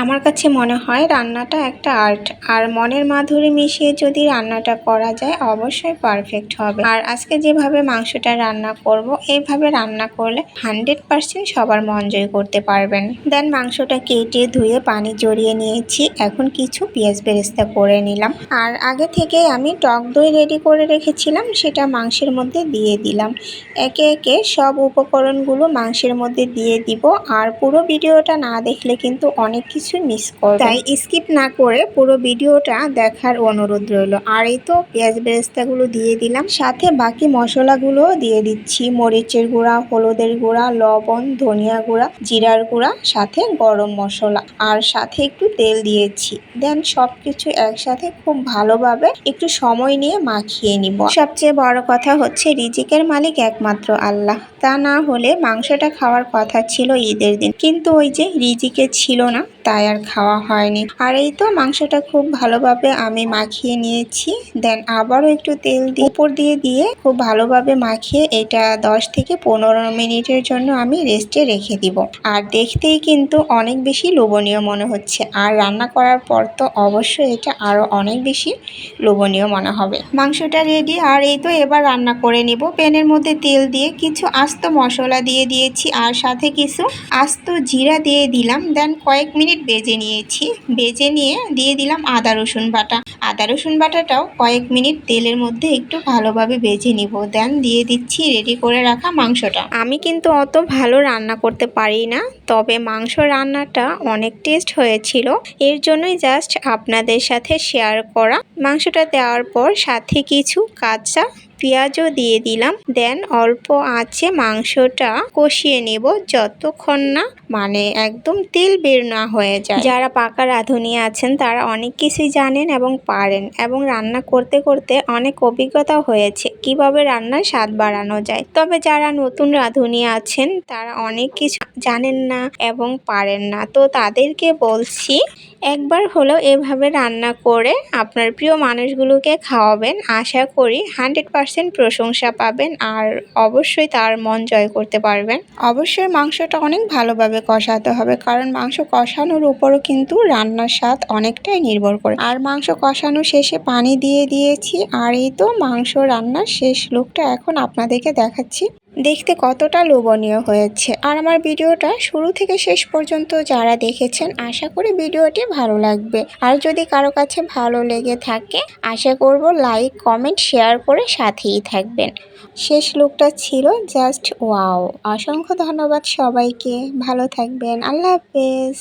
আমার কাছে মনে হয় রান্নাটা একটা আর্ট, আর মনের মাধুরী মিশিয়ে যদি রান্নাটা করা যায় অবশ্যই পারফেক্ট হবে। আর আজকে যেভাবে মাংসটা রান্না করব, এইভাবে রান্না করলে 100% সবার মন জয় করতে পারবেন। দেন মাংসটা কেটে ধুয়ে পানি জড়িয়ে নিয়েছি। এখন কিছু পেঁয়াজ বেরেস্তা করে নিলাম। আর আগে থেকে আমি টক দই রেডি করে রেখেছিলাম, সেটা মাংসের মধ্যে দিয়ে দিলাম। একে একে সব উপকরণগুলো মাংসের মধ্যে দিয়ে দিব। আর পুরো ভিডিওটা না দেখলে কিন্তু অনেক কিছু মিস করবেন, তাই স্কিপ না করে পুরো ভিডিওটা দেখার অনুরোধ রইল। আর এই তো পেঁয়াজ বেরেস্তাগুলো দিয়ে দিলাম, সাথে বাকি মশলাগুলো দিয়ে দিচ্ছি। মরিচের গুঁড়া, হলুদের গুঁড়া, লবণ, ধনিয়া গুঁড়া, জিরার গুঁড়া, সাথে গরম মশলা, আর সাথে একটু তেল দিয়েছি। দেন সবকিছু একসাথে খুব ভালোভাবে একটু সময় নিয়ে মাখিয়ে নিব। সবচেয়ে বড় কথা হচ্ছে রিজিকের মালিক একমাত্র আল্লাহ, তা না হলে মাংসটা খাওয়ার কথা ছিল ঈদের দিন, কিন্তু ওই যে রিজিকে ছিল না, তাই আর খাওয়া হয়নি। আর এই তো মাংসটা খুব ভালোভাবে আমি মাখিয়ে নিয়েছি। দেন আবারও একটু তেল দিয়ে উপর দিয়ে খুব ভালোভাবে মাখিয়ে এটা 10 থেকে 15 মিনিটের জন্য আমি রেস্টে রেখে দিব। আর দেখতেই কিন্তু অনেক বেশি লোভনীয় মনে হচ্ছে, আর রান্না করার পর তো অবশ্যই এটা আরও অনেক বেশি লোভনীয় মনে হবে। মাংসটা রেডি, আর এই তো এবার রান্না করে নিব। প্যানের মধ্যে তেল দিয়ে কিছু আস্ত মশলা দিয়ে দিয়েছি, আর সাথে কিছু আস্ত জিরা দিয়ে দিলাম। দেন কয়েক মিনিট ভেজে নিয়েছি। ভেজে নিয়ে দিয়ে দিলাম আদা রসুন বাটা। আদা রসুন বাটাটাও কয়েক মিনিট তেলের মধ্যে একটু ভালোভাবে ভেজে নিব। দেন দিয়ে দিচ্ছি রেডি করে রাখা মাংসটা। আমি কিন্তু অত ভালো রান্না করতে পারি না, তবে মাংস রান্নাটা অনেক টেস্ট হয়েছিল, এর জন্যই জাস্ট আপনাদের সাথে শেয়ার করা। মাংসটা দেওয়ার পর সাথে কিছু কাঁচা পেঁয়াজও দিয়ে দিলাম। দেন অল্প আঁচে মাংসটা কষিয়ে নেব যতক্ষণ না একদম তেল বের না হয়ে যায়। যারা পাকা রাঁধুনি আছেন তারা অনেক কিছুই জানেন এবং পারেন, এবং রান্না করতে করতে অনেক অভিজ্ঞতা হয়েছে কিভাবে রান্নার স্বাদ বাড়ানো যায়। তবে যারা নতুন রাঁধুনি আছেন তারা অনেক কিছু জানেন না এবং পারেন না, তো তাদেরকে বলছি একবার হলেও এভাবে রান্না করে আপনার প্রিয় মানুষগুলোকে খাওয়াবেন। আশা করি 100% প্রশংসা পাবেন, আর অবশ্যই তার মন জয় করতে পারবেন। অবশ্যই মাংসটা অনেক ভালোভাবে কষাতে হবে, কারণ মাংস কষানোর উপরও কিন্তু রান্নার স্বাদ অনেকটাই নির্ভর করে। আর মাংস কষানো শেষে পানি দিয়ে দিয়েছি। আর এই তো মাংস রান্নার শেষ লুকটা এখন আপনাদেরকে দেখাচ্ছি, দেখতে কতটা লোভনীয় হয়েছে। আর আমার ভিডিওটা শুরু থেকে শেষ পর্যন্ত যারা দেখেছেন আশা করি ভিডিওটি ভালো লাগবে। আর যদি কারো কাছে ভালো লেগে থাকে আশা করব লাইক, কমেন্ট, শেয়ার করে সাথেই থাকবেন। শেষ লুকটা ছিল জাস্ট ওয়াও। অসংখ্য ধন্যবাদ সবাইকে, ভালো থাকবেন, আল্লাহ হাফেজ।